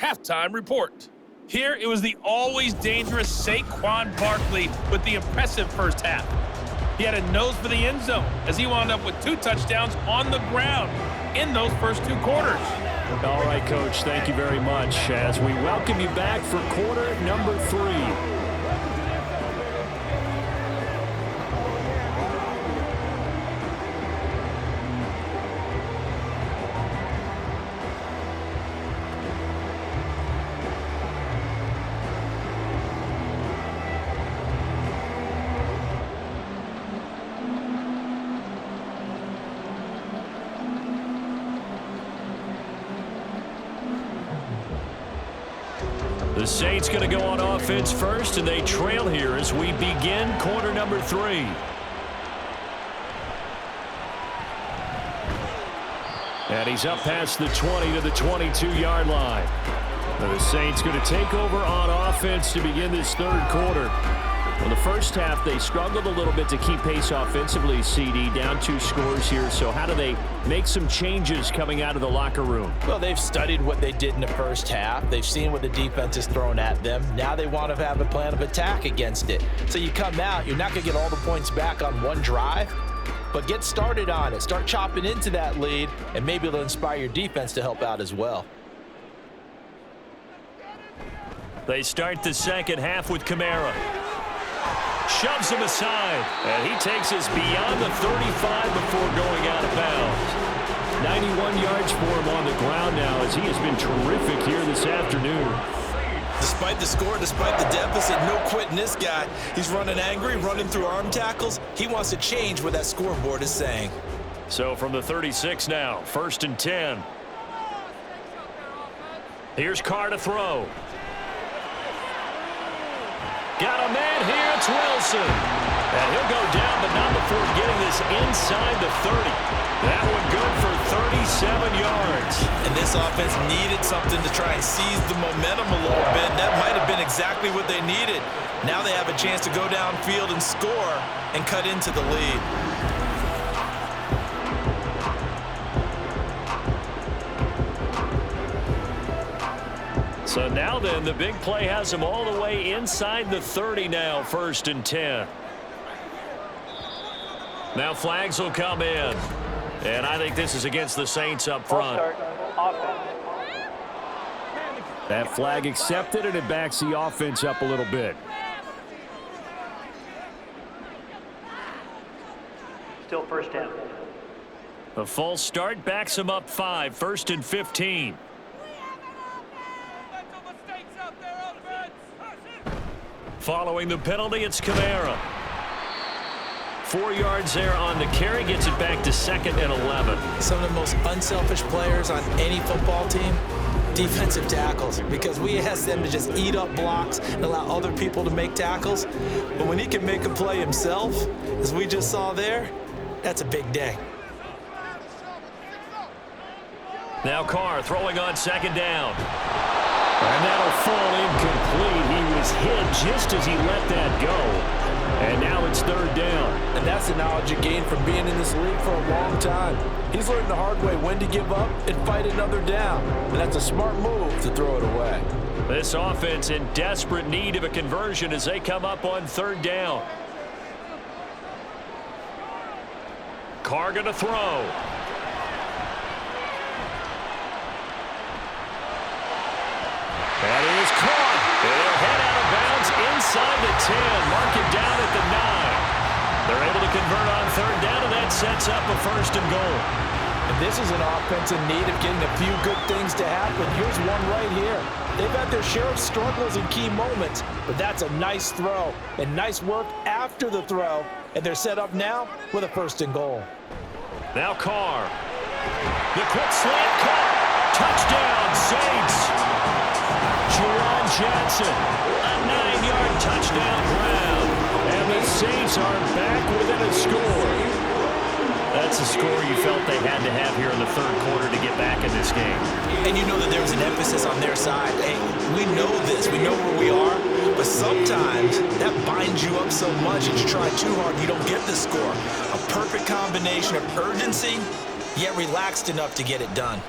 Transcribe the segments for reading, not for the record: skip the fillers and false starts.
halftime report. Here, it was the always dangerous Saquon Barkley with the impressive first half. He had a nose for the end zone as he wound up with 2 touchdowns on the ground in those first 2 quarters. All right, Coach, thank you very much as we welcome you back for quarter number 3. The Saints going to go on offense first, and they trail here as we begin quarter number 3. And he's up past the 20 to the 22-yard line. And the Saints going to take over on offense to begin this third quarter. In the first half, they struggled a little bit to keep pace offensively, CD, down 2 scores here. So how do they make some changes coming out of the locker room? Well, they've studied what they did in the first half. They've seen what the defense is throwing at them. Now they want to have a plan of attack against it. So you come out, you're not going to get all the points back on one drive, but get started on it. Start chopping into that lead, and maybe it'll inspire your defense to help out as well. They start the second half with Kamara. Shoves him aside, and he takes us beyond the 35 before going out of bounds. 91 yards for him on the ground now as he has been terrific here this afternoon. Despite the score, despite the deficit, no quitting this guy. He's running angry, running through arm tackles. He wants to change what that scoreboard is saying. So from the 36 now, 1st and 10. Here's Carr to throw. Got a man here, it's Wilson. And he'll go down, but not before getting this inside the 30. That one good for 37 yards. And this offense needed something to try and seize the momentum a little bit. That might have been exactly what they needed. Now they have a chance to go downfield and score and cut into the lead. So now then, the big play has him all the way inside the 30 now, 1st and 10. Now flags will come in. And I think this is against the Saints up front. That flag accepted, and it backs the offense up a little bit. Still 1st down. A false start backs him up 5, 1st and 15. Following the penalty, it's Kamara. 4 yards there on the carry, gets it back to 2nd and 11. Some of the most unselfish players on any football team, defensive tackles, because we ask them to just eat up blocks and allow other people to make tackles. But when he can make a play himself, as we just saw there, that's a big day. Now Carr throwing on 2nd down. And that'll fall incomplete. He was hit just as he let that go. And now it's 3rd down. And that's the knowledge you gain from being in this league for a long time. He's learned the hard way when to give up and fight another down. And that's a smart move to throw it away. This offense in desperate need of a conversion as they come up on 3rd down. Carr going to throw. That is caught. They'll head out of bounds inside the 10. Mark it down at the 9. They're able to convert on 3rd down, and that sets up a 1st and goal. And this is an offense in need of getting a few good things to happen. Here's one right here. They've had their share of struggles in key moments, but that's a nice throw and nice work after the throw. And they're set up now with a 1st and goal. Now Carr. The quick slant cut. Touchdown, Saints. Juwan Johnson, a 9-yard touchdown ground. And the Saints are back within a score. That's a score you felt they had to have here in the 3rd quarter to get back in this game. And you know that there was an emphasis on their side. Hey, we know this. We know where we are. But sometimes that binds you up so much that you try too hard, you don't get the score. A perfect combination of urgency, yet relaxed enough to get it done.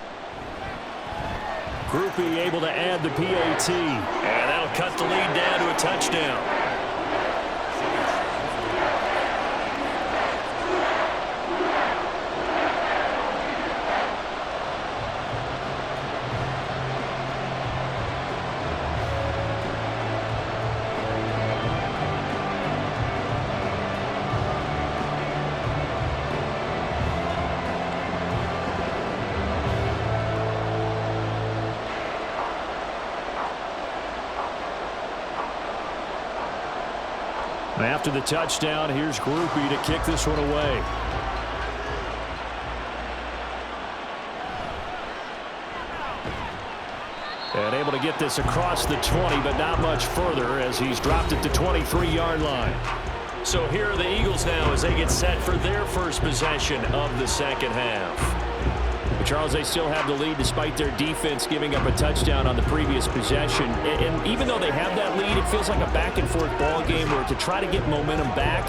Groupie able to add the PAT. And that'll cut the lead down to a touchdown. After the touchdown, here's Groupie to kick this one away. And able to get this across the 20, but not much further as he's dropped it to 23-yard line. So here are the Eagles now as they get set for their first possession of the second half. Charles, they still have the lead despite their defense giving up a touchdown on the previous possession. And even though they have that lead, it feels like a back-and-forth ball game where to try to get momentum back,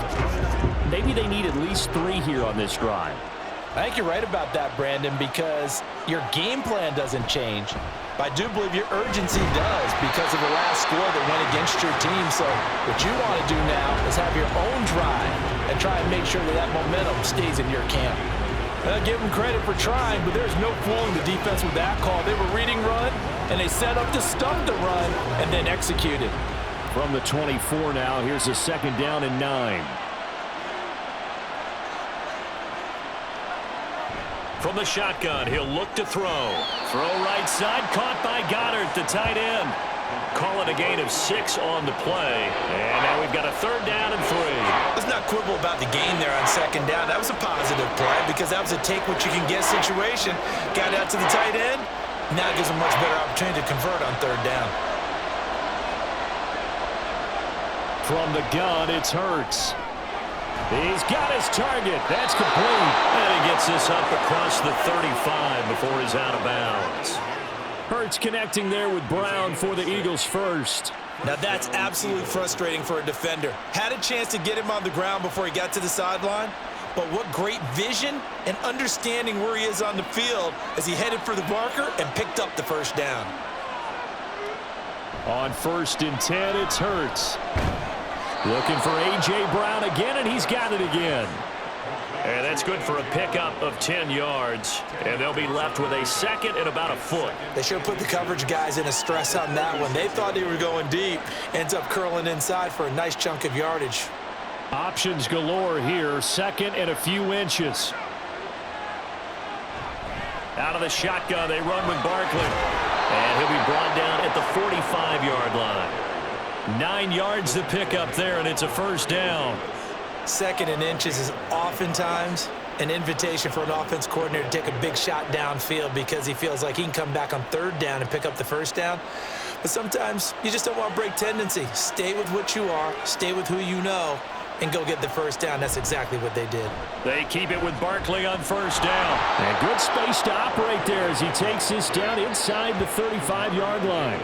maybe they need at least 3 here on this drive. I think you're right about that, Brandon, because your game plan doesn't change. But I do believe your urgency does because of the last score that went against your team. So what you want to do now is have your own drive and try and make sure that that momentum stays in your camp. I'll give them credit for trying, but there's no fooling the defense with that call. They were reading run, and they set up to stuff the run and then executed. From the 24 now, here's a 2nd down and 9. From the shotgun, he'll look to throw. Throw right side, caught by Goddard, the tight end. Call it a gain of 6 on the play. And now we've got a 3rd down and 3. Let's not quibble about the gain there on 2nd down. That was a positive play because that was a take-what-you-can-get situation. Got out to the tight end. Now it gives a much better opportunity to convert on 3rd down. From the gun, it's Hurts. He's got his target. That's complete. And he gets this up across the 35 before he's out of bounds. Hurts connecting there with Brown for the Eagles first. Now that's absolutely frustrating for a defender. Had a chance to get him on the ground before he got to the sideline, but what great vision and understanding where he is on the field as he headed for the marker and picked up the 1st down. On 1st and 10, it's Hurts. Looking for A.J. Brown again, and he's got it again. And that's good for a pickup of 10 yards. And they'll be left with a 2nd and about a foot. They should have put the coverage guys in a stress on that one. They thought they were going deep. Ends up curling inside for a nice chunk of yardage. Options galore here. 2nd and a few inches. Out of the shotgun, they run with Barkley. And he'll be brought down at the 45-yard line. 9 yards to pick up there, and it's a 1st down. 2nd and inches is oftentimes an invitation for an offense coordinator to take a big shot downfield because he feels like he can come back on 3rd down and pick up the 1st down. But sometimes you just don't want to break tendency. Stay with what you are, stay with who you know, and go get the 1st down. That's exactly what they did. They keep it with Barkley on 1st down. And good space to operate there as he takes this down inside the 35-yard line.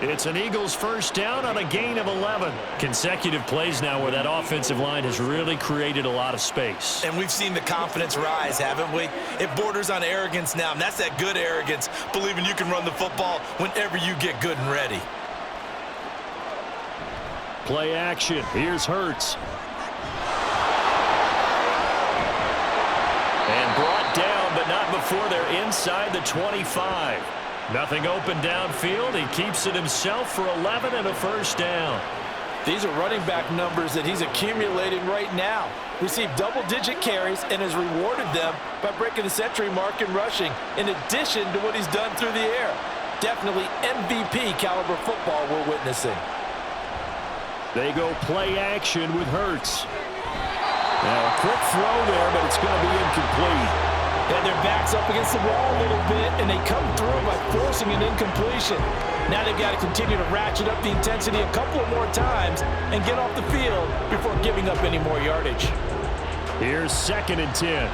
It's an Eagles 1st down on a gain of 11. Consecutive plays now where that offensive line has really created a lot of space. And we've seen the confidence rise, haven't we? It borders on arrogance now, and that's that good arrogance, believing you can run the football whenever you get good and ready. Play action. Here's Hurts. And brought down, but not before they're inside the 25. Nothing open downfield. He keeps it himself for 11 and a 1st down. These are running back numbers that he's accumulating right now. Received double-digit carries and has rewarded them by breaking the century mark in rushing, in addition to what he's done through the air. Definitely MVP caliber football we're witnessing. They go play action with Hurts. Now a quick throw there, but it's going to be incomplete. And their backs up against the wall a little bit, and they come through by forcing an incompletion. Now they've got to continue to ratchet up the intensity a couple of more times and get off the field before giving up any more yardage. Here's 2nd and 10.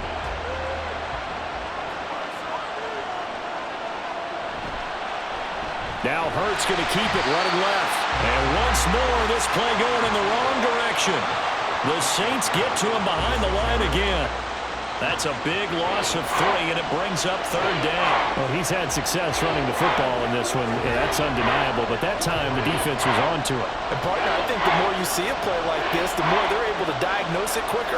Now Hurts going to keep it running left. And once more, this play going in the wrong direction. The Saints get to him behind the line again. That's a big loss of 3, and it brings up 3rd down. Well, he's had success running the football in this one. Yeah, that's undeniable, but that time the defense was on to it. And, partner, I think the more you see a play like this, the more they're able to diagnose it quicker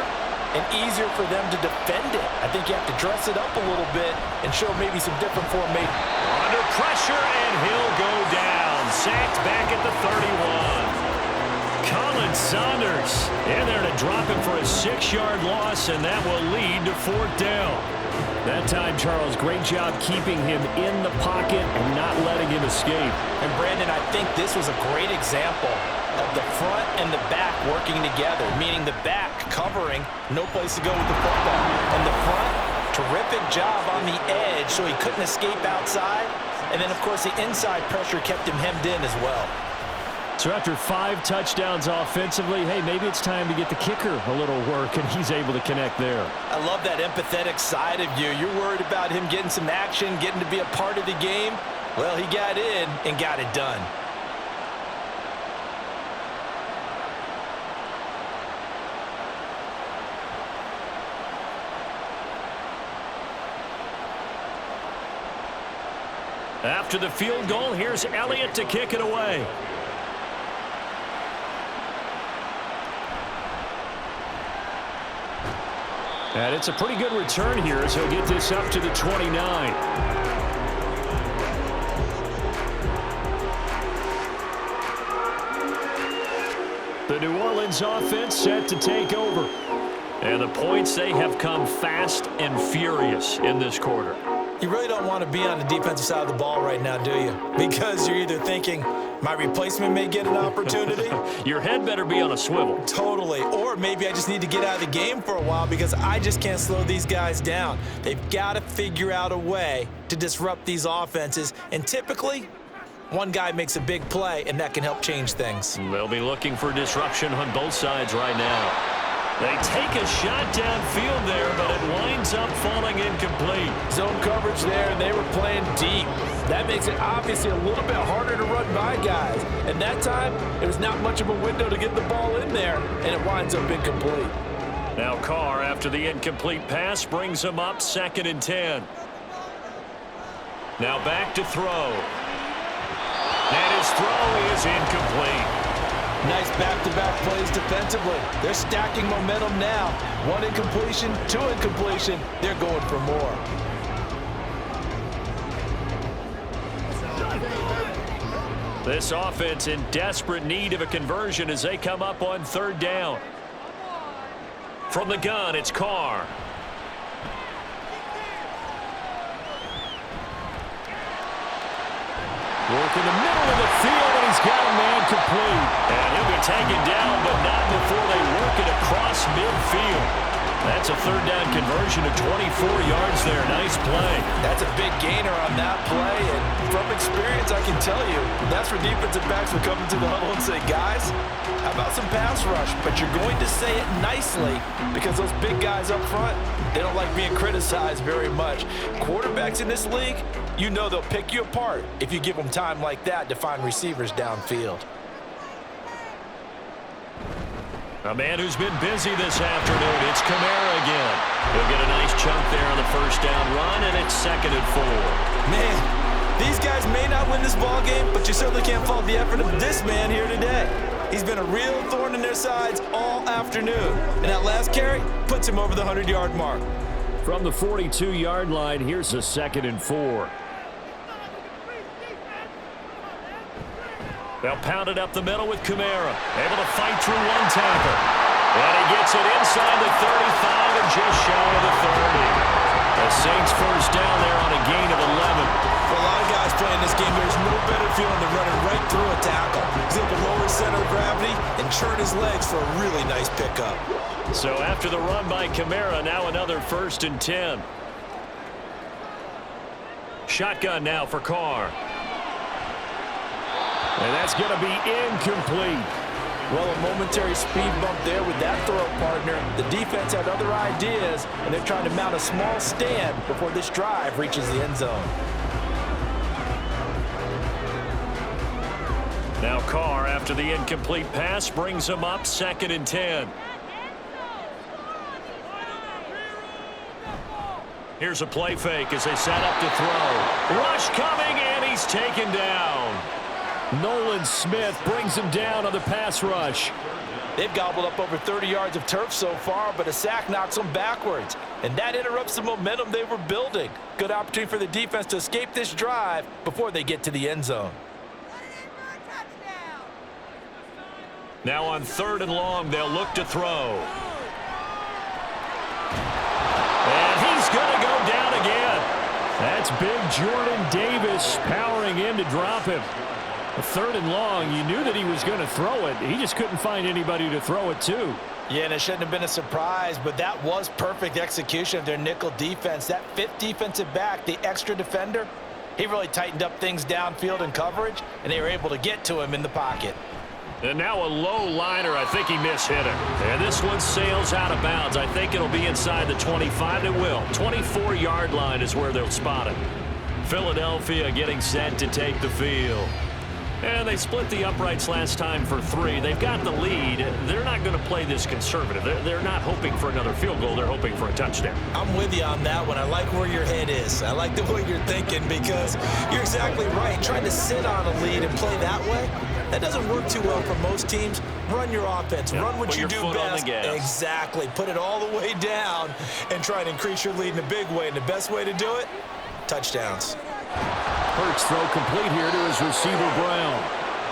and easier for them to defend it. I think you have to dress it up a little bit and show maybe some different formation. Under pressure, and he'll go down. Sacked back at the 31. Colin Saunders in there to drop him for a 6-yard loss, and that will lead to 4th down. That time, Charles, great job keeping him in the pocket and not letting him escape. And, Brandon, I think this was a great example of the front and the back working together, meaning the back covering, no place to go with the football. And the front, terrific job on the edge so he couldn't escape outside. And then, of course, the inside pressure kept him hemmed in as well. So after 5 touchdowns offensively, hey, maybe it's time to get the kicker a little work, and he's able to connect there. I love that empathetic side of you. You're worried about him getting some action, getting to be a part of the game. Well, he got in and got it done. After the field goal, here's Elliott to kick it away. And it's a pretty good return here as he'll get this up to the 29. The New Orleans offense set to take over. And the points, they have come fast and furious in this quarter. You really don't want to be on the defensive side of the ball right now, do you? Because you're either thinking, my replacement may get an opportunity. Your head better be on a swivel. Totally. Or maybe I just need to get out of the game for a while because I just can't slow these guys down. They've got to figure out a way to disrupt these offenses. And typically, one guy makes a big play, and that can help change things. They'll be looking for disruption on both sides right now. They take a shot downfield there, but it winds up falling incomplete. Zone coverage there, and they were playing deep. That makes it obviously a little bit harder to run by guys. And that time, it was not much of a window to get the ball in there, and it winds up incomplete. Now Carr, after the incomplete pass, brings him up 2nd and 10. Now back to throw. And his throw is incomplete. Nice back-to-back plays defensively. They're stacking momentum now. 1 incompletion, 2 incompletion. They're going for more. This offense in desperate need of a conversion as they come up on 3rd down. From the gun, it's Carr. Work in the middle of the field, and he's got a man complete. And he'll be taken down, but not before they work it across midfield. That's a 3rd down conversion of 24 yards there. Nice play. That's a big gainer on that play, and from experience, I can tell you, that's where defensive backs will come into the huddle and say, guys, how about some pass rush? But you're going to say it nicely because those big guys up front, they don't like being criticized very much. Quarterbacks in this league, you know they'll pick you apart if you give them time like that to find receivers downfield. A man who's been busy this afternoon, it's Kamara again. He'll get a nice chunk there on the 1st down run, and it's 2nd and 4. Man, these guys may not win this ball game, but you certainly can't fault the effort of this man here today. He's been a real thorn in their sides all afternoon. And that last carry puts him over the 100-yard mark. From the 42-yard line, here's a 2nd and 4. They'll pound it up the middle with Kamara. Able to fight through one tackle. And he gets it inside the 35 and just shy of the 30. The Saints 1st down there on a gain of 11. For a lot of guys playing this game, there's no better feeling than running right through a tackle. He's able to lower his center of gravity and churn his legs for a really nice pickup. So after the run by Kamara, now another 1st and 10. Shotgun now for Carr. And that's going to be incomplete. Well, a momentary speed bump there with that throw partner. The defense had other ideas, and they're trying to mount a small stand before this drive reaches the end zone. Now Carr, after the incomplete pass, brings him up 2nd and 10. Here's a play fake as they set up to throw. Rush coming, and he's taken down. Nolan Smith brings him down on the pass rush. They've gobbled up over 30 yards of turf so far, but a sack knocks them backwards. And that interrupts the momentum they were building. Good opportunity for the defense to escape this drive before they get to the end zone. Now on 3rd and long, they'll look to throw. And he's going to go down again. That's big Jordan Davis powering in to drop him. 3rd and long, you knew that he was going to throw it. He just couldn't find anybody to throw it to. Yeah, and it shouldn't have been a surprise, but that was perfect execution of their nickel defense. That 5th defensive back, the extra defender, he really tightened up things downfield in coverage, and they were able to get to him in the pocket. And now a low liner. I think he mishit it. And this one sails out of bounds. I think it'll be inside the 25. It will. 24-yard line is where they'll spot it. Philadelphia getting set to take the field. And they split the uprights last time for 3. They've got the lead. They're not going to play this conservative. They're not hoping for another field goal. They're hoping for a touchdown. I'm with you on that one. I like where your head is. I like the way you're thinking because you're exactly right. Trying to sit on a lead and play that way, that doesn't work too well for most teams. Run your offense. Run what you do best. Exactly. Put it all the way down and try and increase your lead in a big way. And the best way to do it, touchdowns. Hurts throw complete here to his receiver, Brown.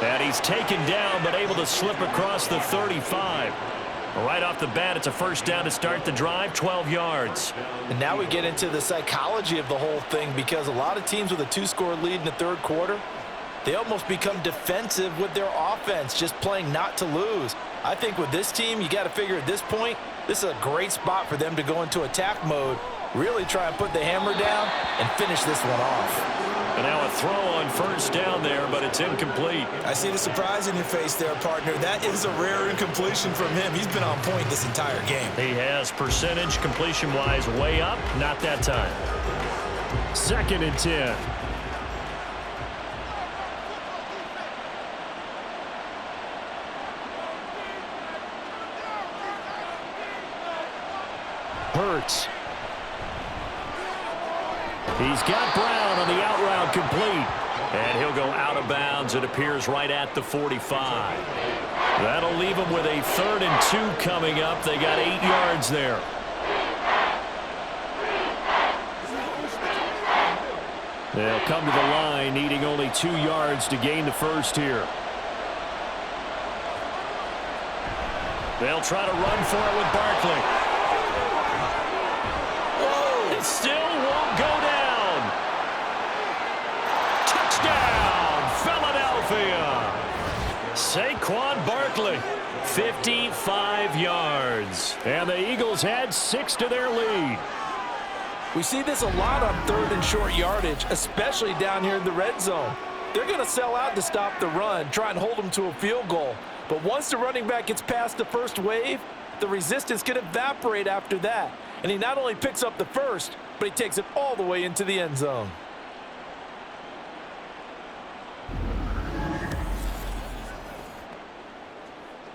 And he's taken down, but able to slip across the 35. Right off the bat, it's a first down to start the drive, 12 yards. And now we get into the psychology of the whole thing because a lot of teams with a 2-score lead in the 3rd quarter, they almost become defensive with their offense, just playing not to lose. I think with this team, you got to figure at this point, this is a great spot for them to go into attack mode, really try and put the hammer down and finish this one off. And now a throw on first down there, but it's incomplete. I see the surprise in your face there, partner. That is a rare incompletion from him. He's been on point this entire game. He has percentage completion-wise way up. Not that time. 2nd and 10. Hurts. He's got Brown on the out route complete. And he'll go out of bounds. It appears right at the 45. That'll leave him with a 3rd and 2 coming up. They got 8 yards there. They'll come to the line needing only 2 yards to gain the first here. They'll try to run for it with Barkley. Whoa! It still won't go down. Touchdown, Philadelphia. Saquon Barkley, 55 yards. And the Eagles add 6 to their lead. We see this a lot on 3rd and short yardage, especially down here in the red zone. They're going to sell out to stop the run, try and hold them to a field goal. But once the running back gets past the first wave, the resistance can evaporate after that. And he not only picks up the first, but he takes it all the way into the end zone.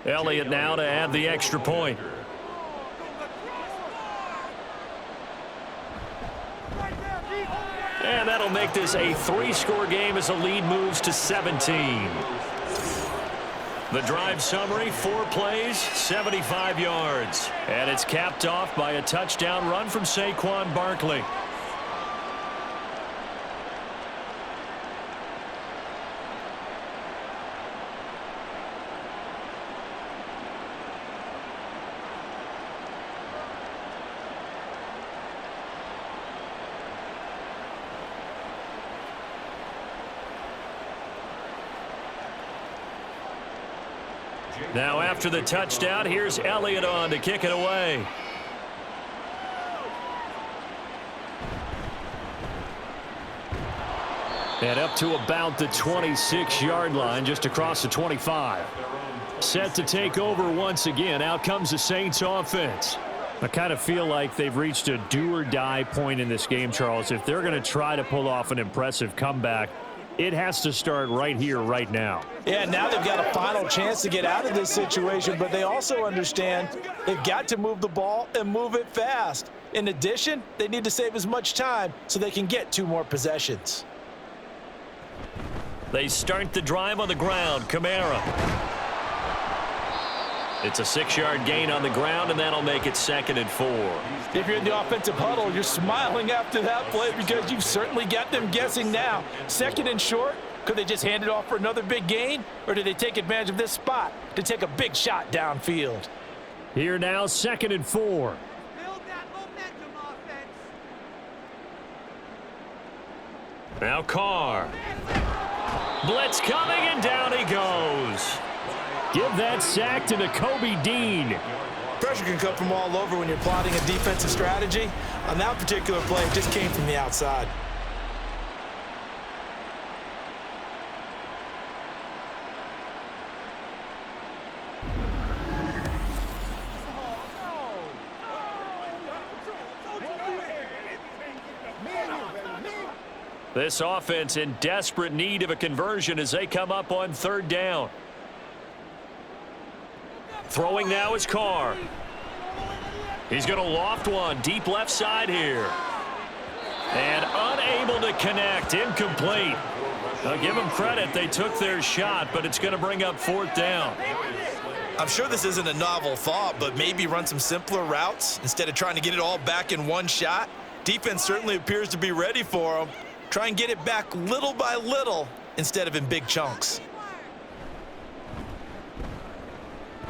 Elliott now to add the extra point. And that'll make this a 3-score game as the lead moves to 17. The drive summary, 4 plays, 75 yards. And it's capped off by a touchdown run from Saquon Barkley. Now after the touchdown, here's Elliott on to kick it away. And up to about the 26-yard line, just across the 25. Set to take over once again. Out comes the Saints offense. I kind of feel like they've reached a do-or-die point in this game, Charles. If they're going to try to pull off an impressive comeback, it has to start right here, right now. Yeah, now they've got a final chance to get out of this situation, but they also understand they've got to move the ball and move it fast. In addition, they need to save as much time so they can get 2 more possessions. They start the drive on the ground. Kamara. It's a 6-yard gain on the ground, and that'll make it 2nd and 4. If you're in the offensive huddle, you're smiling after that play because you've certainly got them guessing now. 2nd and short, could they just hand it off for another big gain? Or do they take advantage of this spot to take a big shot downfield? Here now, 2nd and 4. Build that momentum offense. Now Carr. Blitz coming, and down he goes. Give that sack to Nakobe Dean. Pressure can come from all over when you're plotting a defensive strategy. On that particular play, it just came from the outside. This offense in desperate need of a conversion as they come up on 3rd down. Throwing now is Carr. He's going to loft one deep left side here. And unable to connect. Incomplete. I'll give them credit. They took their shot, but it's going to bring up 4th down. I'm sure this isn't a novel thought, but maybe run some simpler routes instead of trying to get it all back in one shot. Defense certainly appears to be ready for them. Try and get it back little by little instead of in big chunks.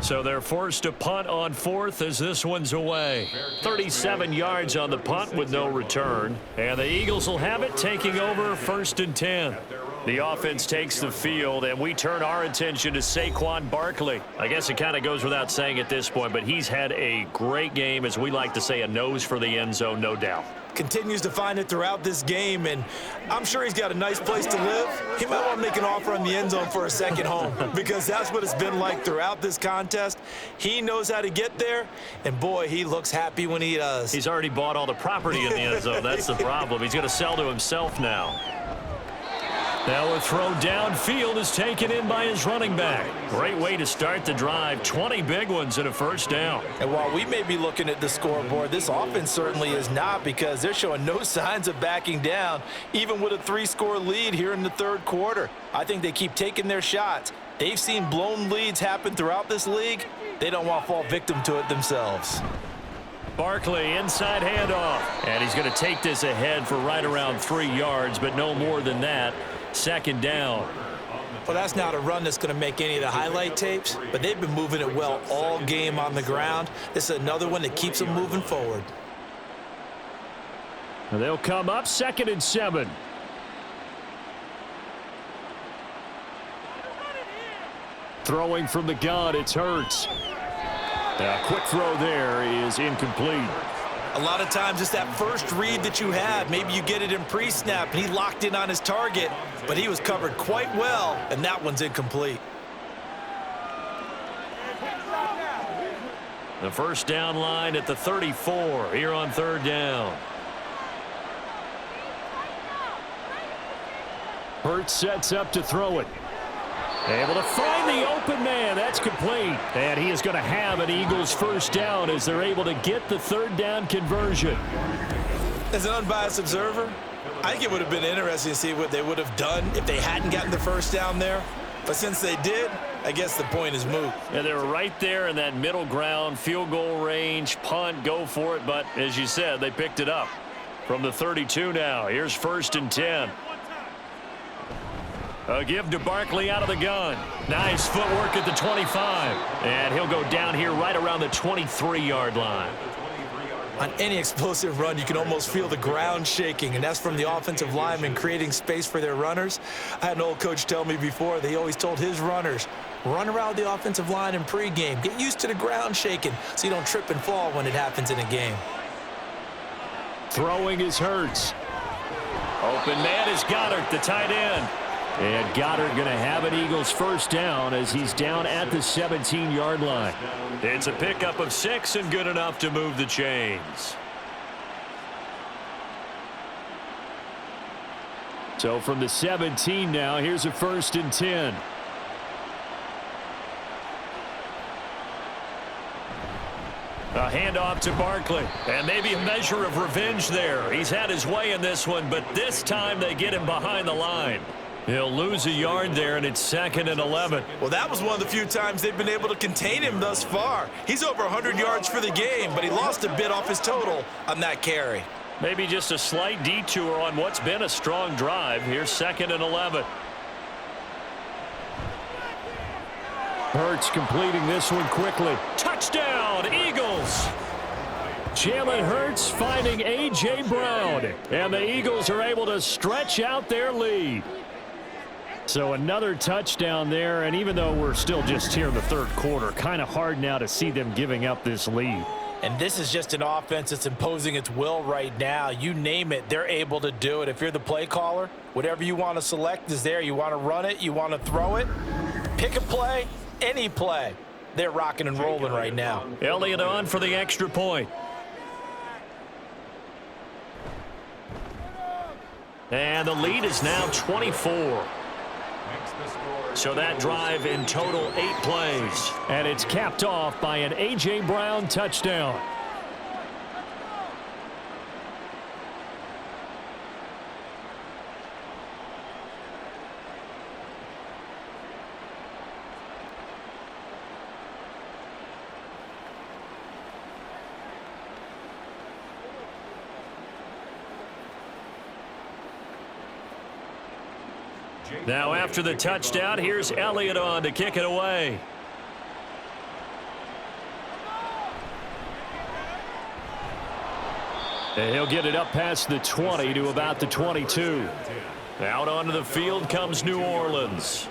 So they're forced to punt on 4th as this one's away. 37 yards on the punt with no return. And the Eagles will have it, taking over 1st and 10. The offense takes the field, and we turn our attention to Saquon Barkley. I guess it kind of goes without saying at this point, but he's had a great game, as we like to say, a nose for the end zone, no doubt. Continues to find it throughout this game, and I'm sure he's got a nice place to live. He might want to make an offer on the end zone for a second home because that's what it's been like throughout this contest. He knows how to get there, and boy, he looks happy when he does. He's already bought all the property in the end zone. That's the problem. He's going to sell to himself now. Now a throw downfield is taken in by his running back. Great way to start the drive. 20 big ones and a 1st down. And while we may be looking at the scoreboard, this offense certainly is not because they're showing no signs of backing down, even with a 3-score lead here in the 3rd quarter. I think they keep taking their shots. They've seen blown leads happen throughout this league. They don't want to fall victim to it themselves. Barkley, inside handoff. And he's going to take this ahead for right around 3 yards, but no more than that. 2nd down. Well, that's not a run that's going to make any of the highlight tapes, but they've been moving it well all game on the ground. This is another one that keeps them moving forward. And they'll come up 2nd and 7. Throwing from the gun, it's Hurts. A quick throw there is incomplete. A lot of times it's that first read that you had. Maybe you get it in pre-snap, and he locked in on his target, but he was covered quite well, and that one's incomplete. The 1st down line at the 34 here on 3rd down. Hurts sets up to throw it. Able to find the open man. That's complete. And he is going to have an Eagles 1st down as they're able to get the 3rd down conversion. As an unbiased observer, I think it would have been interesting to see what they would have done if they hadn't gotten the 1st down there. But since they did, I guess the point is moot. Yeah, they were right there in that middle ground, field goal range, punt, go for it. But as you said, they picked it up from the 32 now. Here's 1st and 10. A give to Barkley out of the gun. Nice footwork at the 25. And he'll go down here right around the 23-yard line. On any explosive run, you can almost feel the ground shaking, and that's from the offensive linemen creating space for their runners. I had an old coach tell me before that he always told his runners, run around the offensive line in pregame. Get used to the ground shaking so you don't trip and fall when it happens in a game. Throwing is Hurts. Open man is Goddard, the tight end. And Goddard going to have an Eagles 1st down as he's down at the 17-yard line. It's a pickup of 6 and good enough to move the chains. So from the 17 now, here's a 1st and 10. A handoff to Barkley. And maybe a measure of revenge there. He's had his way in this one, but this time they get him behind the line. He'll lose a yard there, and it's 2nd and 11. Well, that was one of the few times they've been able to contain him thus far. He's over 100 yards for the game, but he lost a bit off his total on that carry. Maybe just a slight detour on what's been a strong drive. Here's 2nd and 11. Hurts completing this one quickly. Touchdown, Eagles! Jalen Hurts finding A.J. Brown, and the Eagles are able to stretch out their lead. So another touchdown there, and even though we're still just here in the third quarter, kind of hard now to see them giving up this lead. And this is just an offense that's imposing its will right now. You name it, they're able to do it. If you're the play caller, whatever you want to select is there. You want to run it, you want to throw it, pick a play, any play. They're rocking and rolling right now. Elliott on for the extra point. And the lead is now 24. So that drive in total 8 plays. And it's capped off by an A.J. Brown touchdown. Now after the touchdown, here's Elliott on to kick it away. And he'll get it up past the 20 to about the 22. Out onto the field comes New Orleans.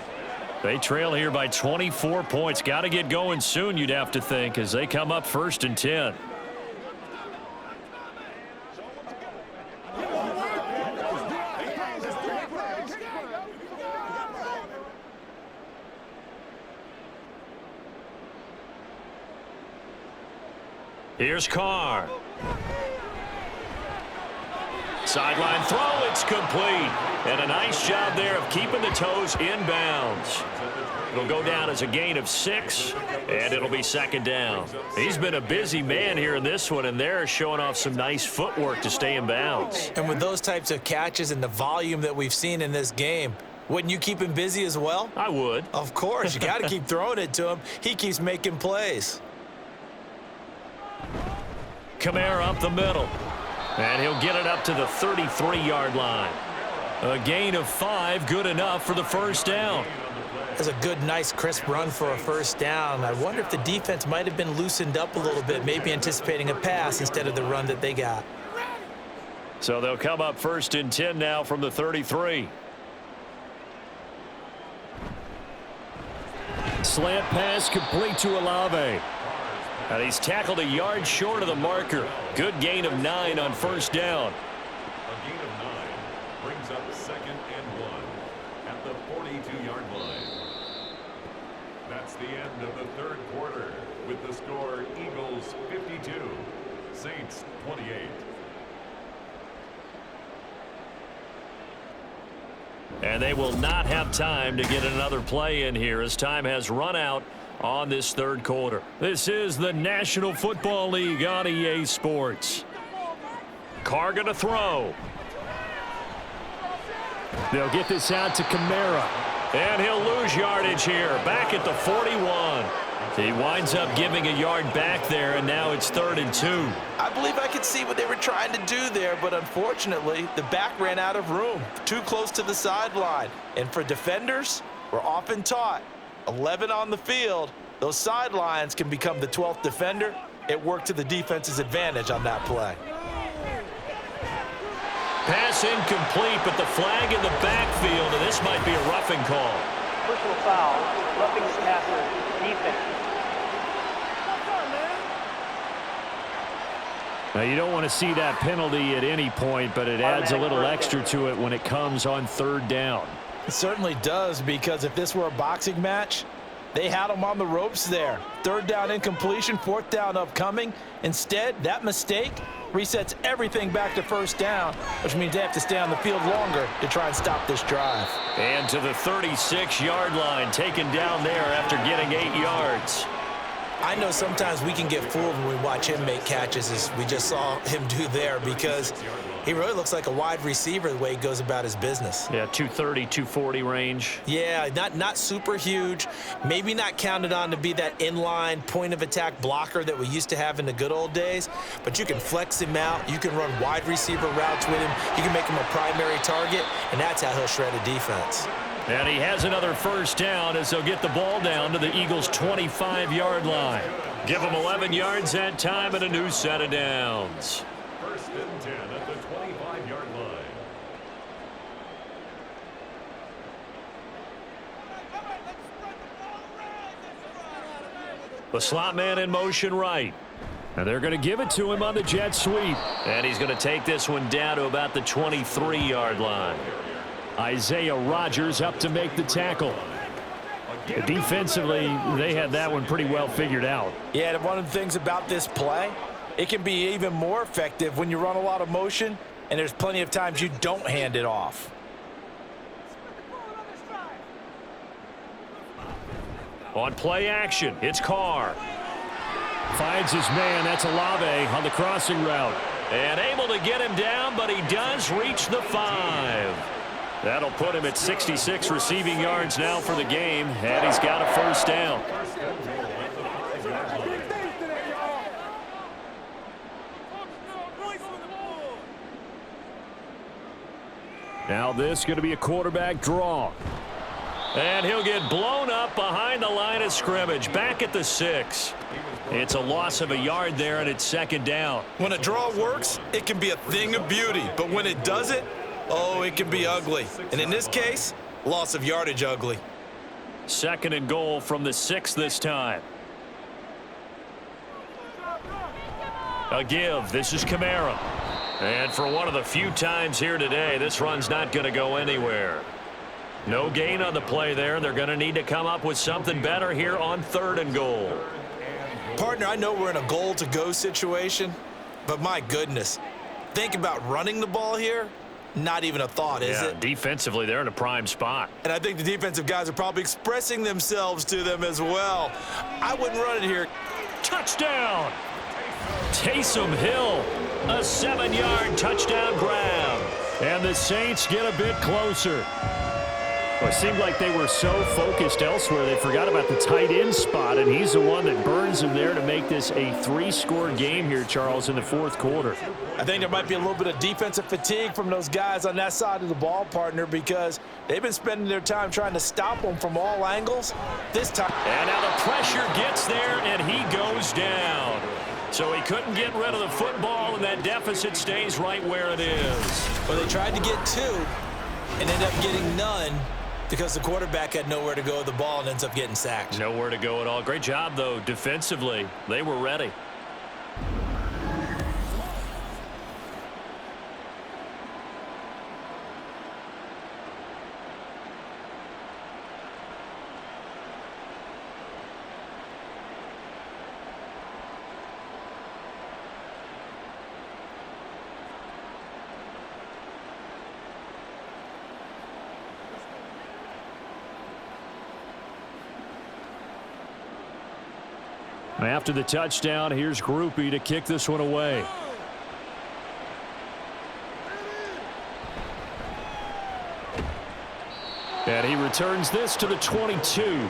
They trail here by 24 points. Got to get going soon, you'd have to think, as they come up 1st and 10. Here's Carr. Sideline throw, it's complete. And a nice job there of keeping the toes in bounds. It'll go down as a gain of 6, and it'll be 2nd down. He's been a busy man here in this one, and they're showing off some nice footwork to stay in bounds. And with those types of catches and the volume that we've seen in this game, wouldn't you keep him busy as well? I would. Of course. You got to keep throwing it to him. He keeps making plays. Kamara up the middle. And he'll get it up to the 33-yard line. A gain of 5, good enough for the 1st down. That's a good, nice, crisp run for a 1st down. I wonder if the defense might have been loosened up a little bit, maybe anticipating a pass instead of the run that they got. So they'll come up 1st and 10 now from the 33. Slant pass complete to Olave. And he's tackled a yard short of the marker. Good gain of 9 on 1st down. A gain of 9 brings up 2nd and 1 at the 42-yard line. That's the end of the third quarter with the score Eagles 52, Saints 28. And they will not have time to get another play in here as time has run out on this third quarter. This is the National Football League on EA Sports. Carr going to throw. They'll get this out to Kamara. And he'll lose yardage here, back at the 41. He winds up giving a yard back there, and now it's 3rd and 2. I believe I could see what they were trying to do there, but unfortunately, the back ran out of room, too close to the sideline. And for defenders, we're often taught, 11 on the field, those sidelines can become the 12th defender. It worked to the defense's advantage on that play. Pass incomplete, but the flag in the backfield, and this might be a roughing call. Personal foul, roughing the passer, defense. Now, you don't want to see that penalty at any point, but it adds a little extra to it when it comes on 3rd down. It certainly does, because if this were a boxing match, they had him on the ropes there. 3rd down incompletion, 4th down upcoming. Instead, that mistake resets everything back to 1st down, which means they have to stay on the field longer to try and stop this drive. And to the 36-yard line, taken down there after getting 8 yards. I know sometimes we can get fooled when we watch him make catches, as we just saw him do there, because he really looks like a wide receiver the way he goes about his business. Yeah, 230, 240 range. Yeah, not super huge. Maybe not counted on to be that inline point-of-attack blocker that we used to have in the good old days, but you can flex him out. You can run wide receiver routes with him. You can make him a primary target, and that's how he'll shred a defense. And he has another first down as they'll get the ball down to the Eagles' 25-yard line. Give them 11 yards that time and a new set of downs. First and 10 at the 25-yard line. The slot man in motion right. And they're going to give it to him on the jet sweep. And he's going to take this one down to about the 23-yard line. Isaiah Rodgers up to make the tackle. Defensively, they had that one pretty well figured out. Yeah, and one of the things about this play, it can be even more effective when you run a lot of motion, and there's plenty of times you don't hand it off. On play action, it's Carr. Finds his man, that's Olave on the crossing route. And able to get him down, but he does reach the 5. That'll put him at 66 receiving yards now for the game, and he's got a first down. Now this is going to be a quarterback draw. And he'll get blown up behind the line of scrimmage, back at the 6. It's a loss of a yard there, and it's second down. When a draw works, it can be a thing of beauty, but when it doesn't, oh, it can be ugly. And in this case, loss of yardage ugly. Second and goal from the 6 this time. A give. This is Kamara. And for one of the few times here today, this run's not going to go anywhere. No gain on the play there. They're going to need to come up with something better here on third and goal. Partner, I know we're in a goal-to-go situation, but my goodness, think about running the ball here. Not even a thought, is it? Defensively, they're in a prime spot. And I think the defensive guys are probably expressing themselves to them as well. I wouldn't run it here. Touchdown! Taysom Hill, a 7-yard touchdown grab. And the Saints get a bit closer. Well, it seemed like they were so focused elsewhere, they forgot about the tight end spot, and he's the one that burns them there to make this a 3-score game here, Charles, in the fourth quarter. I think there might be a little bit of defensive fatigue from those guys on that side of the ball, partner, because they've been spending their time trying to stop them from all angles. This time. And now the pressure gets there, and he goes down. So he couldn't get rid of the football, and that deficit stays right where it is. Well, they tried to get 2 and ended up getting none, because the quarterback had nowhere to go with the ball and ends up getting sacked. Nowhere to go at all. Great job, though, defensively. They were ready. After the touchdown, here's Groupie to kick this one away. And he returns this to the 22.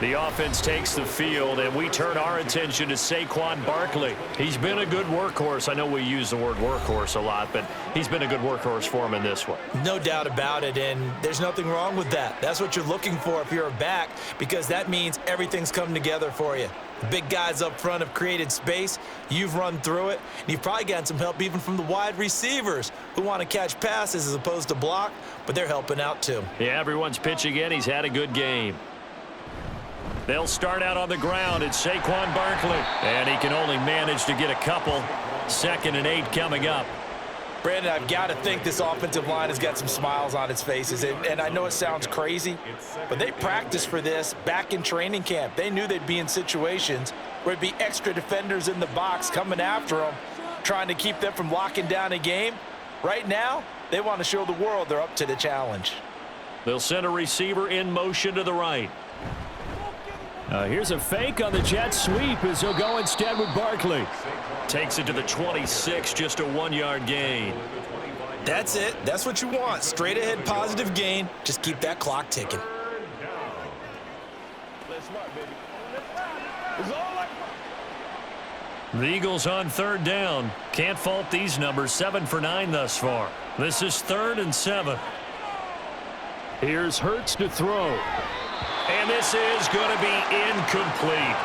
The offense takes the field, and we turn our attention to Saquon Barkley. He's been a good workhorse. I know we use the word workhorse a lot, but he's been a good workhorse for him in this one. No doubt about it, and there's nothing wrong with that. That's what you're looking for if you're a back, because that means everything's come together for you. The big guys up front have created space. You've run through it, and you've probably gotten some help even from the wide receivers who want to catch passes as opposed to block, but they're helping out too. Yeah, everyone's pitching in. He's had a good game. They'll start out on the ground. It's Saquon Barkley. And he can only manage to get a couple. 2nd and 8 coming up. Brandon, I've got to think this offensive line has got some smiles on its faces. And I know it sounds crazy, but they practiced for this back in training camp. They knew they'd be in situations where there'd be extra defenders in the box coming after them, trying to keep them from locking down a game. Right now, they want to show the world they're up to the challenge. They'll send a receiver in motion to the right. Here's a fake on the jet sweep as he'll go instead with Barkley. Takes it to the 26, just a 1-yard gain. That's it. That's what you want. Straight ahead positive gain. Just keep that clock ticking. The Eagles on 3rd down. Can't fault these numbers. 7 for 9 thus far. This is 3rd and 7. Here's Hurts to throw. And this is going to be incomplete.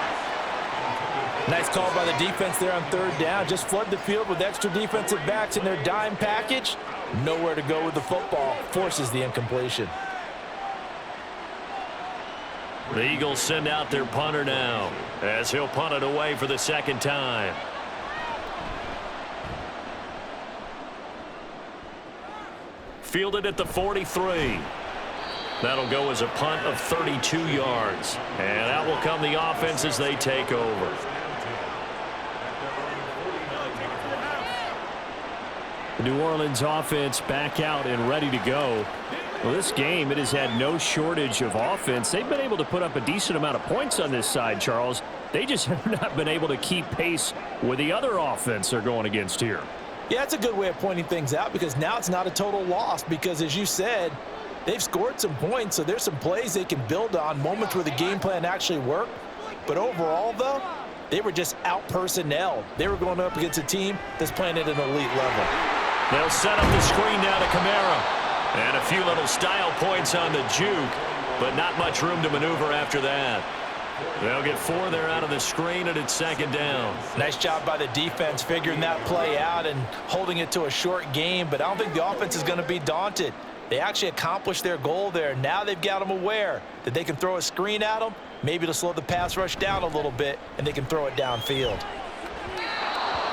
Nice call by the defense there on 3rd down. Just flood the field with extra defensive backs in their dime package. Nowhere to go with the football. Forces the incompletion. The Eagles send out their punter now as he'll punt it away for the 2nd time. Fielded at the 43. That'll go as a punt of 32 yards. And out will come the offense as they take over. The New Orleans offense back out and ready to go. Well, this game, it has had no shortage of offense. They've been able to put up a decent amount of points on this side, Charles. They just have not been able to keep pace with the other offense they're going against here. Yeah, it's a good way of pointing things out because now it's not a total loss because, as you said, they've scored some points, so there's some plays they can build on, moments where the game plan actually worked. But overall, though, they were just out-personnelled. They were going up against a team that's playing at an elite level. They'll set up the screen now to Kamara. And a few little style points on the juke, but not much room to maneuver after that. They'll get 4 there out of the screen, and it's 2nd down. Nice job by the defense figuring that play out and holding it to a short game, but I don't think the offense is going to be daunted. They actually accomplished their goal there. Now they've got them aware that they can throw a screen at them, maybe to slow the pass rush down a little bit, and they can throw it downfield.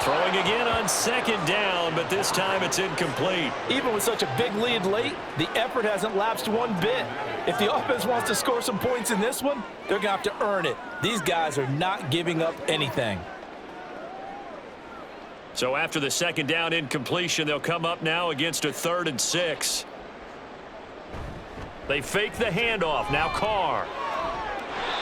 Throwing again on 2nd down, but this time it's incomplete. Even with such a big lead late, the effort hasn't lapsed one bit. If the offense wants to score some points in this one, they're going to have to earn it. These guys are not giving up anything. So after the 2nd down incompletion, they'll come up now against a 3rd and 6. They fake the handoff. Now Carr.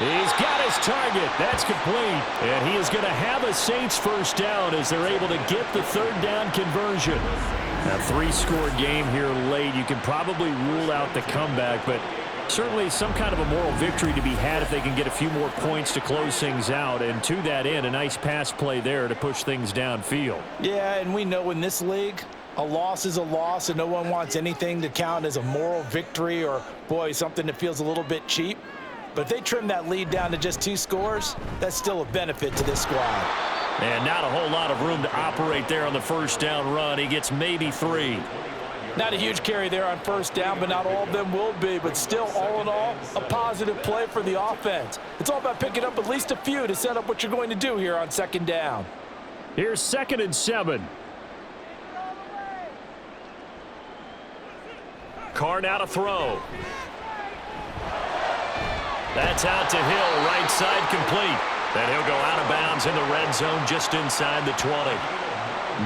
He's got his target. That's complete. And he is going to have a Saints 1st down as they're able to get the 3rd down conversion. A 3-score game here late. You can probably rule out the comeback, but certainly some kind of a moral victory to be had if they can get a few more points to close things out. And to that end, a nice pass play there to push things downfield. Yeah, and we know in this league, a loss is a loss, and no one wants anything to count as a moral victory or, boy, something that feels a little bit cheap. But if they trim that lead down to just 2 scores, that's still a benefit to this squad. And not a whole lot of room to operate there on the 1st down run. He gets maybe 3. Not a huge carry there on 1st down, but not all of them will be. But still, all in all, a positive play for the offense. It's all about picking up at least a few to set up what you're going to do here on 2nd down. Here's 2nd and 7. Carr now to throw. That's out to Hill, right side complete. Then he'll go out of bounds in the red zone just inside the 20.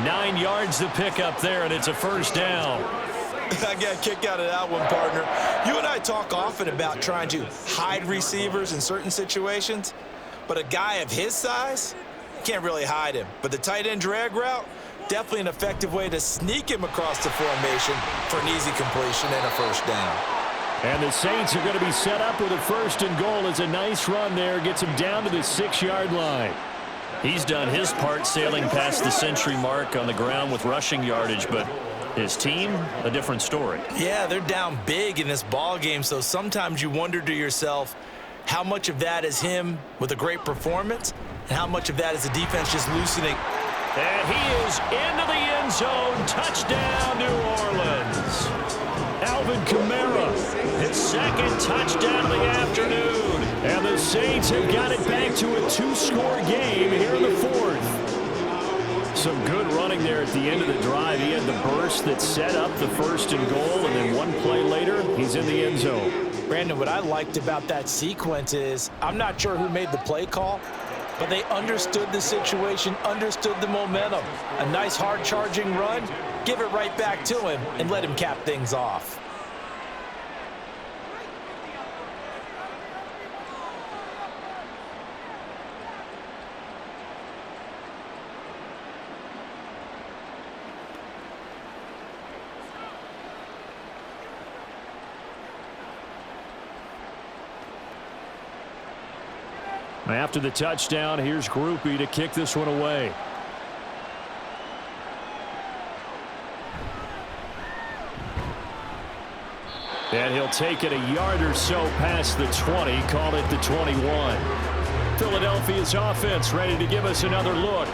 9 yards to pick up there, and it's a 1st down. I got a kick out of that one, partner. You and I talk often about trying to hide receivers in certain situations, but a guy of his size, can't really hide him. But the tight end drag route, definitely an effective way to sneak him across the formation for an easy completion and a 1st down. And the Saints are going to be set up with a 1st and goal. It's a nice run there. Gets him down to the 6-yard line. He's done his part sailing past the century mark on the ground with rushing yardage, but his team, a different story. Yeah, they're down big in this ball game, so sometimes you wonder to yourself how much of that is him with a great performance and how much of that is the defense just loosening. And he is into the end zone. Touchdown, New Orleans. Alvin Kamara, his 2nd touchdown of the afternoon. And the Saints have got it back to a 2-score game here in the 4th. Some good running there at the end of the drive. He had the burst that set up the 1st and goal, and then one play later, he's in the end zone. Brandon, what I liked about that sequence is I'm not sure who made the play call, but they understood the situation, understood the momentum. A nice hard-charging run, give it right back to him, and let him cap things off. After the touchdown, here's Groupie to kick this one away. And he'll take it a yard or so past the 20, call it the 21. Philadelphia's offense ready to give us another look.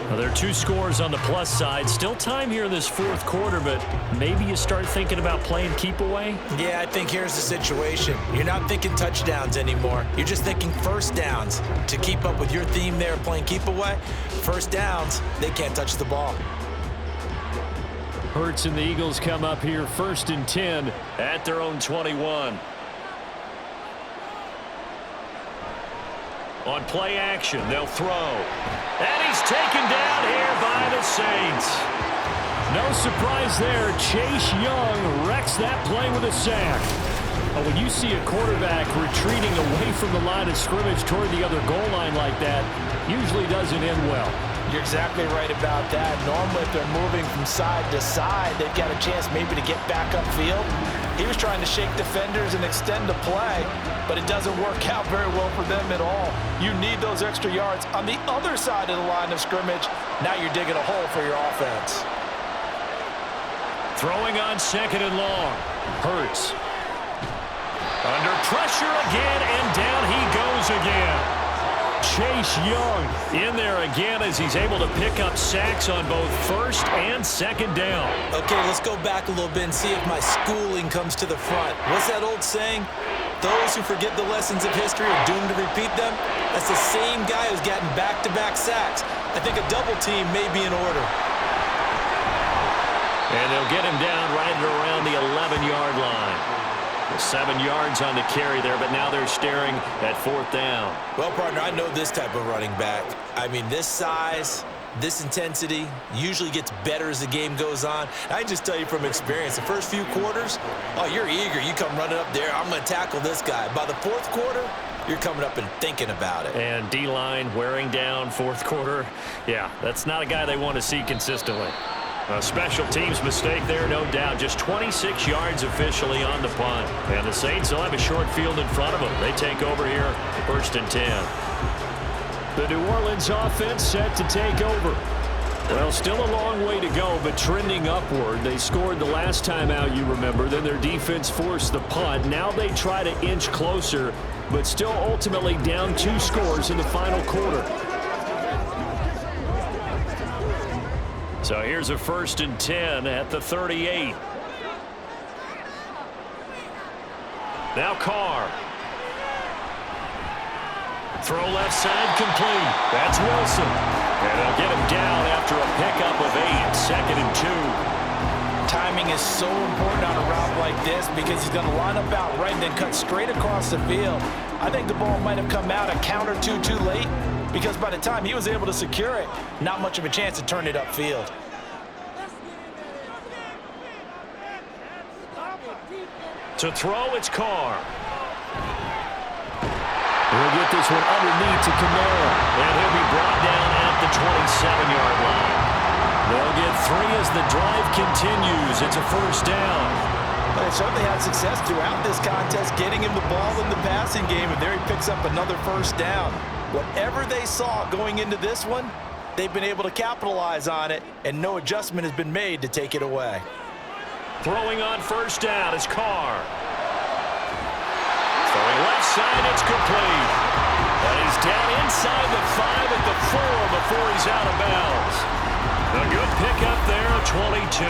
Well, there are 2 scores on the plus side. Still time here in this fourth quarter, but maybe you start thinking about playing keep away? Yeah, I think here's the situation. You're not thinking touchdowns anymore. You're just thinking first downs. To keep up with your theme there playing keep away, first downs, they can't touch the ball. Hurts and the Eagles come up here 1st and 10 at their own 21. On play action, they'll throw. And he's taken down here by the Saints. No surprise there. Chase Young wrecks that play with a sack. But when you see a quarterback retreating away from the line of scrimmage toward the other goal line like that, usually doesn't end well. You're exactly right about that. Normally, if they're moving from side to side, they've got a chance maybe to get back upfield. He was trying to shake defenders and extend the play, but it doesn't work out very well for them at all. You need those extra yards on the other side of the line of scrimmage. Now you're digging a hole for your offense. Throwing on 2nd and long. Hurts. Under pressure again, and down he goes again. Chase Young in there again as he's able to pick up sacks on both 1st and 2nd down. Okay, let's go back a little bit and see if my schooling comes to the front. What's that old saying? Those who forget the lessons of history are doomed to repeat them. That's the same guy who's gotten back-to-back sacks. I think a double team may be in order. And they'll get him down right around the 11-yard line. 7 yards on the carry there, but now they're staring at 4th down. Well, partner, I know this type of running back. I mean, this size, this intensity usually gets better as the game goes on. I just tell you from experience, the first few quarters, oh, you're eager. You come running up there, I'm going to tackle this guy. By the 4th quarter, you're coming up and thinking about it. And D-line wearing down 4th quarter. Yeah, that's not a guy they want to see consistently. A special teams mistake there, no doubt. Just 26 yards officially on the punt. And the Saints will have a short field in front of them. They take over here, 1st and 10. The New Orleans offense set to take over. Well, still a long way to go, but trending upward. They scored the last time out, you remember. Then their defense forced the punt. Now they try to inch closer, but still ultimately down 2 scores in the final quarter. So here's a 1st and 10 at the 38. Now Carr. Throw left side complete. That's Wilson. And they'll get him down after a pickup of 8, 2nd and 2. Timing is so important on a route like this because he's going to line up out right and then cut straight across the field. I think the ball might have come out a count or two too late, because by the time he was able to secure it, not much of a chance to turn it upfield. To throw, it's Carr. He'll get this one underneath to Camara, and he'll be brought down at the 27-yard line. They'll get 3 as the drive continues. It's a 1st down. They certainly had success throughout this contest, getting him the ball in the passing game, and there he picks up another 1st down. Whatever they saw going into this one, they've been able to capitalize on it, and no adjustment has been made to take it away. Throwing on 1st down is Carr. Throwing left side, it's complete. And he's down inside the 5 at the 4 before he's out of bounds. A good pickup there, 22.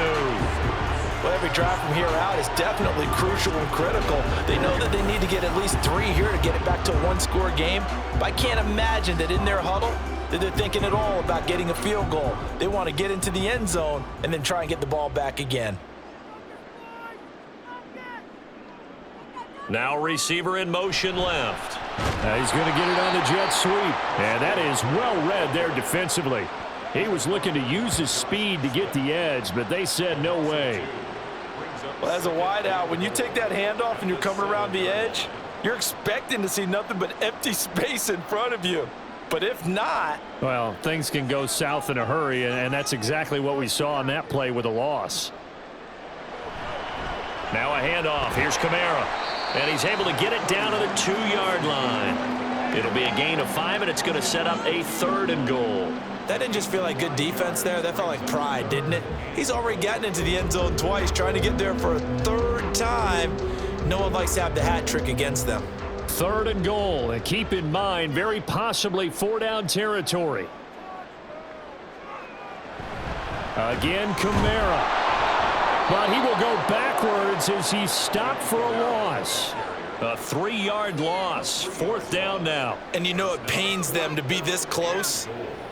Well, every drive from here out is definitely crucial and critical. They know that they need to get at least 3 here to get it back to a 1-score game. But I can't imagine that in their huddle that they're thinking at all about getting a field goal. They want to get into the end zone and then try and get the ball back again. Now receiver in motion left. He's going to get it on the jet sweep. And that is well read there defensively. He was looking to use his speed to get the edge, but they said no way. Well, as a wideout, when you take that handoff and you're coming around the edge, you're expecting to see nothing but empty space in front of you. But if not... well, things can go south in a hurry, and that's exactly what we saw on that play with a loss. Now a handoff. Here's Camara. And he's able to get it down to the 2-yard line. It'll be a gain of 5, and it's going to set up a 3rd and goal. That didn't just feel like good defense there. That felt like pride, didn't it? He's already gotten into the end zone twice, trying to get there for a 3rd time. No one likes to have the hat trick against them. 3rd and goal, and keep in mind, very possibly 4-down territory. Again, Kamara. But he will go backwards as he's stopped for a loss. A 3-yard loss. 4th down now. And you know it pains them to be this close,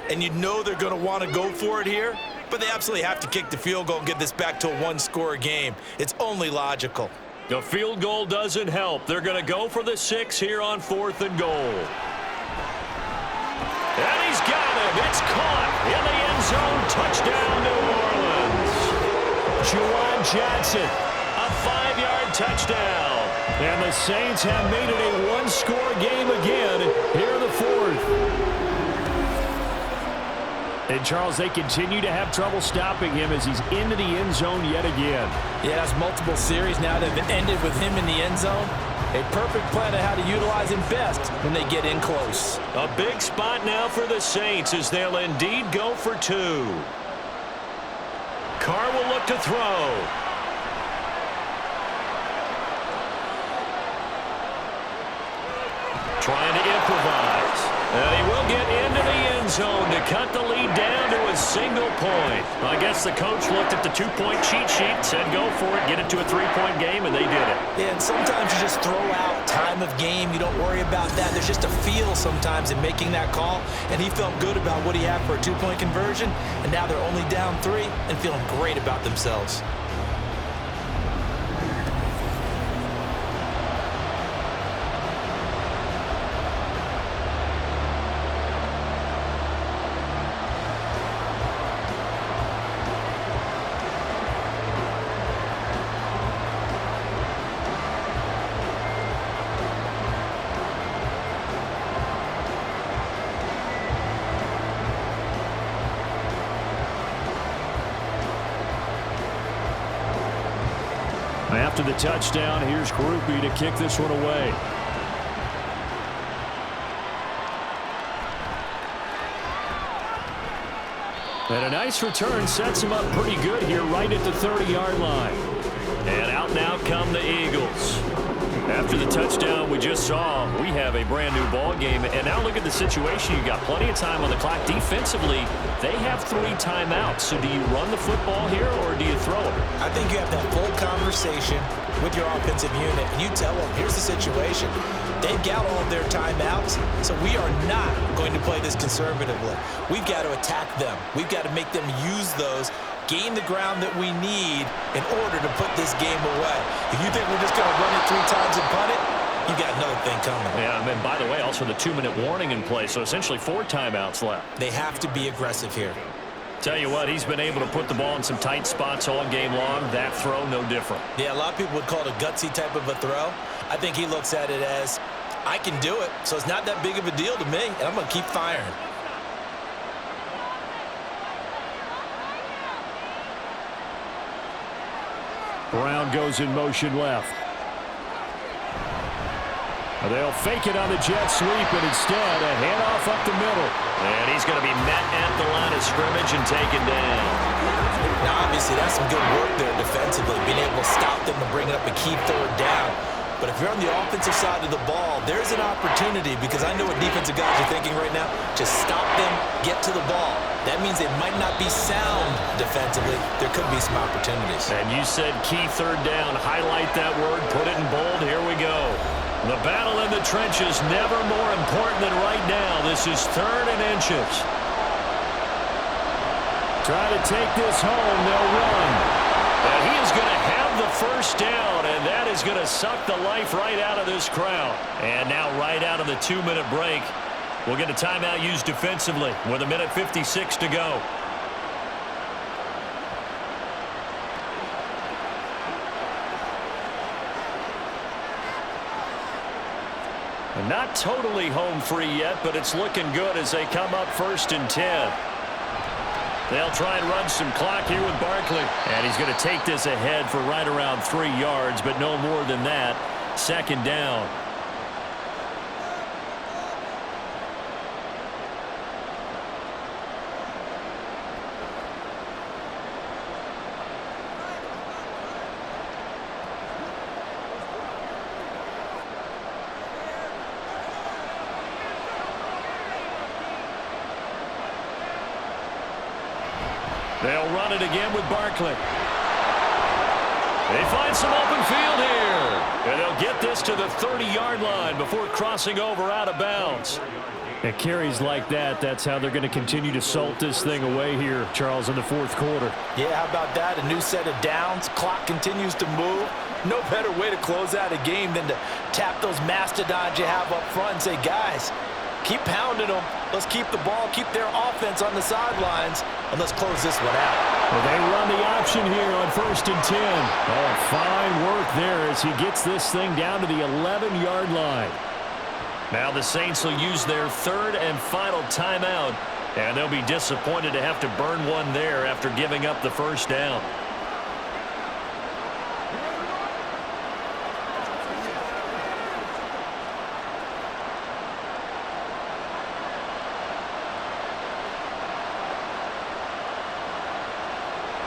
and you know they're going to want to go for it here, but they absolutely have to kick the field goal and get this back to a 1-score game. It's only logical. The field goal doesn't help. They're going to go for the 6 here on 4th and goal. And he's got him. It's caught in the end zone. Touchdown, New Orleans. Juwan Johnson. A 5-yard touchdown. And the Saints have made it a 1-score game again here in the 4th. And, Charles, they continue to have trouble stopping him as he's into the end zone yet again. Yeah, that's multiple series now that have ended with him in the end zone. A perfect plan on how to utilize him best when they get in close. A big spot now for the Saints as they'll indeed go for 2. Carr will look to throw. Trying to improvise. And he will get into the end zone to cut the lead down to a single point. I guess the coach looked at the 2-point cheat sheet, said go for it, get it to a 3-point game, and they did it. Yeah, and sometimes you just throw out time of game. You don't worry about that. There's just a feel sometimes in making that call, and he felt good about what he had for a 2-point conversion, and now they're only down 3 and feeling great about themselves. After the touchdown, here's Groupie to kick this one away. And a nice return sets him up pretty good here right at the 30-yard line. And out now come the Eagles. After the touchdown we just saw, we have a brand new ball game. And now look at the situation. You got plenty of time on the clock. Defensively, they have 3 timeouts. So do you run the football here or do you throw it? I think you have that full conversation with your offensive unit, and you tell them, here's the situation. They've got all of their timeouts, so we are not going to play this conservatively. We've got to attack them. We've got to make them use those, gain the ground that we need in order to put this game away. If you think we're just going to run it 3 times and punt it, you got another thing coming. Yeah, and by the way, also the 2-minute warning in play, so essentially 4 timeouts left. They have to be aggressive here. Tell you what, he's been able to put the ball in some tight spots all game long. That throw, no different. Yeah, a lot of people would call it a gutsy type of a throw. I think he looks at it as, I can do it, so it's not that big of a deal to me, and I'm going to keep firing. Brown goes in motion left. They'll fake it on the jet sweep, and instead a handoff up the middle. And he's going to be met at the line of scrimmage and taken down. Now, obviously, that's some good work there defensively, being able to stop them and bring it up a key 3rd down. But if you're on the offensive side of the ball, there's an opportunity, because I know what defensive guys are thinking right now. Just stop them, get to the ball. That means they might not be sound defensively. There could be some opportunities. And you said key 3rd down. Highlight that word. Put it in bold. Here we go. The battle in the trenches, never more important than right now. This is 3rd and inches. Try to take this home. They'll run. And he is going to have the 1st down, and that is going to suck the life right out of this crowd. And now right out of the 2-minute break, we'll get a timeout used defensively with 1:56 to go. Not totally home free yet, but it's looking good as they come up 1st and 10. They'll try and run some clock here with Barkley. And he's going to take this ahead for right around 3 yards, but no more than that. 2nd down. They'll run it again with Barkley. They find some open field here. And they'll get this to the 30-yard line before crossing over out of bounds. At carries like that, that's how they're going to continue to salt this thing away here, Charles, in the fourth quarter. Yeah, how about that? A new set of downs. Clock continues to move. No better way to close out a game than to tap those mastodons you have up front and say, guys, keep pounding them. Let's keep the ball, keep their offense on the sidelines, and let's close this one out. Well, they run the option here on 1st and 10. Oh, fine work there as he gets this thing down to the 11-yard line. Now the Saints will use their third and final timeout, and they'll be disappointed to have to burn one there after giving up the first down.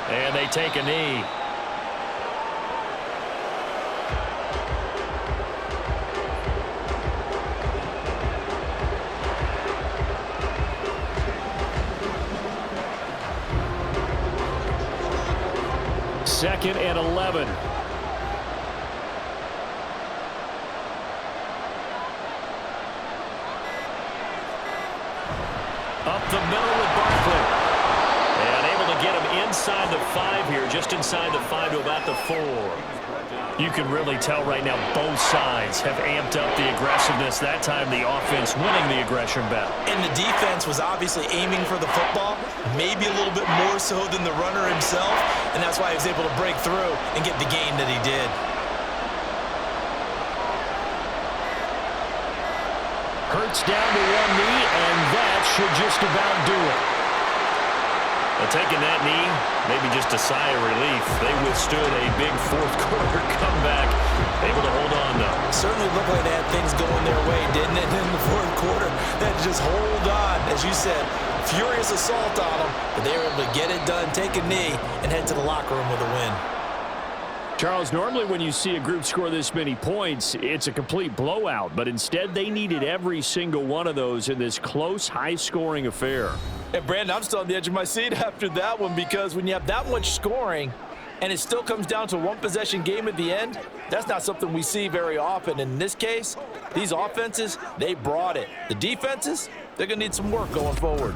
And they take a knee. Second and 11. Up the middle with Barkley. And able to get him inside the 5 here, just inside the 5 to about the 4. You can really tell right now both sides have amped up the aggressiveness. That time the offense winning the aggression battle. And the defense was obviously aiming for the football, maybe a little bit more so than the runner himself, and that's why he was able to break through and get the gain that he did. Hurts down to one knee, and that should just about do it. Well, taking that knee, maybe just a sigh of relief. They withstood a big fourth quarter comeback. Able to hold on, though. Certainly looked like they had things going their way, didn't it, in the fourth quarter? They had to just hold on, as you said, furious assault on them, but they were able to get it done, take a knee, and head to the locker room with a win. Charles, normally when you see a group score this many points, it's a complete blowout, but instead they needed every single one of those in this close, high-scoring affair. And Brandon, I'm still on the edge of my seat after that one, because when you have that much scoring and it still comes down to a one-possession game at the end, that's not something we see very often. In this case, these offenses, they brought it. The defenses, they're going to need some work going forward.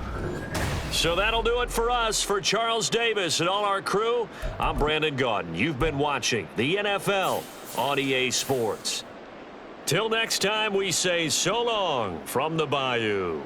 So that'll do it for us. For Charles Davis and all our crew, I'm Brandon Gaudin. You've been watching the NFL on EA Sports. Till next time, we say so long from the Bayou.